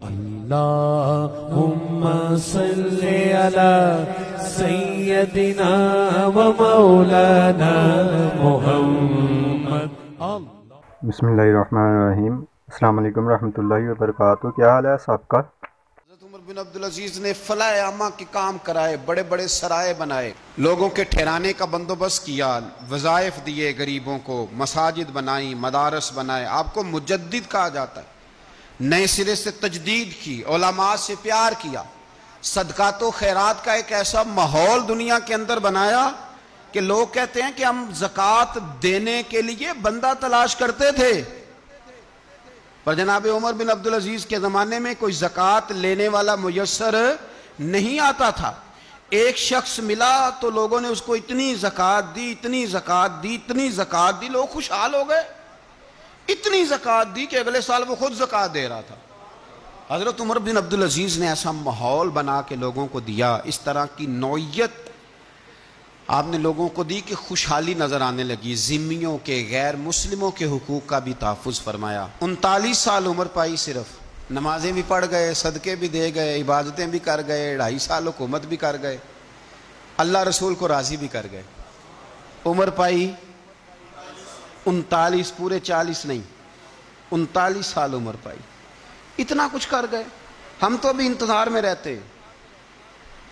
اللهم صل على سيدنا ومولانا محمد. بسم اللہ الرحمن الرحیم. السلام علیکم ورحمۃ اللہ وبرکاتہ. کیا حال ہے آپ کا؟ حضرت عمر بن عبدالعزیز نے فلاح عامہ کے کام کرائے، بڑے بڑے سرائے بنائے، لوگوں کے ٹھہرانے کا بندوبست کیا، وظائف دیے غریبوں کو، مساجد بنائی، مدارس بنائے. آپ کو مجدد کہا جاتا ہے. نئے سرے سے تجدید کی، علماء سے پیار کیا، صدقات و خیرات کا ایک ایسا ماحول دنیا کے اندر بنایا کہ لوگ کہتے ہیں کہ ہم زکوٰۃ دینے کے لیے بندہ تلاش کرتے تھے، پر جناب عمر بن عبدالعزیز کے زمانے میں کوئی زکوٰۃ لینے والا میسر نہیں آتا تھا. ایک شخص ملا تو لوگوں نے اس کو اتنی زکوٰۃ دی، اتنی زکوٰۃ دی، اتنی زکوٰۃ دی، لوگ خوشحال ہو گئے. اتنی زکوٰۃ دی کہ اگلے سال وہ خود زکوٰۃ دے رہا تھا. حضرت عمر بن عبدالعزیز نے ایسا ماحول بنا کے لوگوں کو دیا، اس طرح کی نوعیت آپ نے لوگوں کو دی کہ خوشحالی نظر آنے لگی. ذمیوں کے، غیر مسلموں کے حقوق کا بھی تحفظ فرمایا. 39 سال عمر پائی، صرف نمازیں بھی پڑھ گئے، صدقے بھی دے گئے، عبادتیں بھی کر گئے، 2.5 سال حکومت بھی کر گئے، اللہ رسول کو راضی بھی کر گئے. عمر پائی 39، پورے 40 نہیں، 39 سال عمر پائی. اتنا کچھ کر گئے. ہم تو بھی انتظار میں رہتے،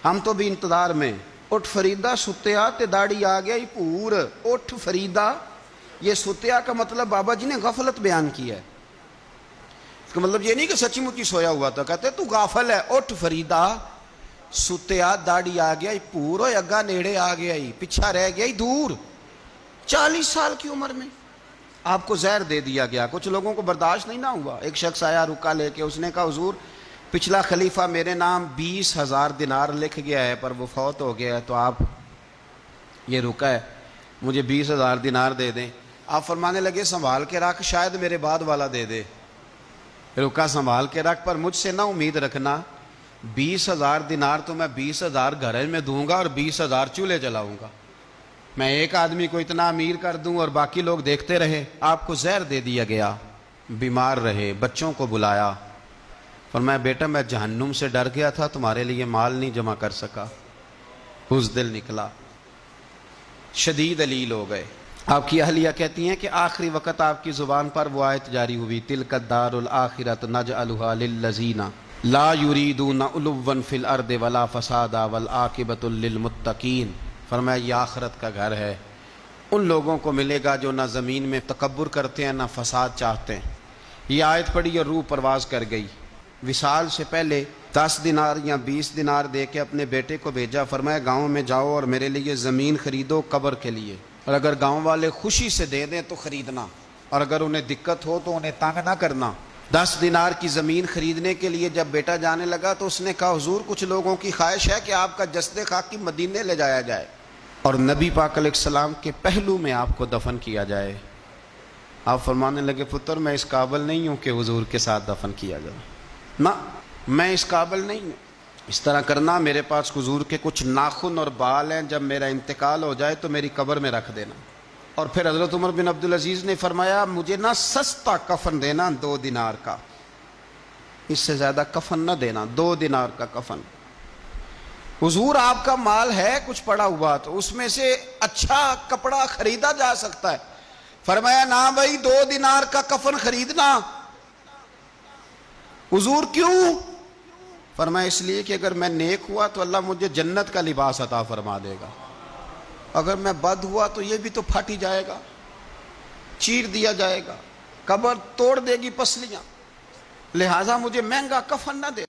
ہم تو بھی انتظار میں. اٹھ فریدہ ستیا تے داڑھی آ گیا ہی پور. اٹھ فریدہ، یہ ستیا کا مطلب بابا جی نے غفلت بیان کیا ہے. اس کا مطلب یہ نہیں کہ سچی مچی سویا ہوا تھا، کہتے تو غافل ہے. اٹھ فریدہ ستیا داڑھی آ گیا ہی پور، اور اگا نیڑے آ گیا ہی، پیچھا رہ گیا ہی دور. 40 سال کی عمر میں آپ کو زہر دے دیا گیا. کچھ لوگوں کو برداشت نہیں نہ ہوا. ایک شخص آیا رکا لے کے، اس نے کہا حضور پچھلا خلیفہ میرے نام 20,000 دینار لکھ گیا ہے، پر وہ فوت ہو گیا ہے، تو آپ یہ رکا ہے، مجھے 20,000 دینار دے دیں. آپ فرمانے لگے سنبھال کے رکھ، شاید میرے بعد والا دے دے. رکا سنبھال کے رکھ، پر مجھ سے نہ امید رکھنا 20,000 دینار تو میں 20,000 گھر میں دوں گا اور 20,000 چولہے جلاؤں گا. میں ایک آدمی کو اتنا امیر کر دوں اور باقی لوگ دیکھتے رہے. آپ کو زہر دے دیا گیا، بیمار رہے، بچوں کو بلایا، فرمایا بیٹا میں جہنم سے ڈر گیا تھا، تمہارے لیے مال نہیں جمع کر سکا. بزدل نکلا، شدید علیل ہو گئے. آپ کی اہلیہ کہتی ہیں کہ آخری وقت آپ کی زبان پر وہ آیت جاری ہوئی، تلک الدار الآخرۃ نجعلھا للذین لا یریدون علوا فی الارض ولا فسادا والعاقبۃ للمتقین. فرمایا یہ آخرت کا گھر ہے، ان لوگوں کو ملے گا جو نہ زمین میں تکبر کرتے ہیں نہ فساد چاہتے ہیں. یہ آیت پڑھی اور روح پرواز کر گئی. وصال سے پہلے 10 دینار یا 20 دینار دے کے اپنے بیٹے کو بھیجا. فرمایا گاؤں میں جاؤ اور میرے لیے زمین خریدو قبر کے لیے، اور اگر گاؤں والے خوشی سے دے دیں تو خریدنا، اور اگر انہیں دقت ہو تو انہیں تنگ نہ کرنا. 10 دینار کی زمین خریدنے کے لیے جب بیٹا جانے لگا تو اس نے کہا حضور کچھ لوگوں کی خواہش ہے کہ آپ کا جسد خاکی مدینے لے جایا جائے اور نبی پاک علیہ السلام کے پہلو میں آپ کو دفن کیا جائے. آپ فرمانے لگے پتر میں اس قابل نہیں ہوں کہ حضور کے ساتھ دفن کیا جائے، نہ میں اس قابل نہیں ہوں. اس طرح کرنا، میرے پاس حضور کے کچھ ناخن اور بال ہیں، جب میرا انتقال ہو جائے تو میری قبر میں رکھ دینا. اور پھر حضرت عمر بن عبدالعزیز نے فرمایا مجھے نہ سستا کفن دینا 2 دینار کا، اس سے زیادہ کفن نہ دینا، 2 دینار کا کفن. حضور آپ کا مال ہے کچھ پڑا ہوا تو اس میں سے اچھا کپڑا خریدا جا سکتا ہے. فرمایا نہ بھائی 2 دینار کا کفن خریدنا. حضور کیوں؟ فرمایا اس لیے کہ اگر میں نیک ہوا تو اللہ مجھے جنت کا لباس عطا فرما دے گا، اگر میں بد ہوا تو یہ بھی تو پھٹ ہی جائے گا، چیر دیا جائے گا، قبر توڑ دے گی پسلیاں، لہٰذا مجھے مہنگا کفن نہ دے.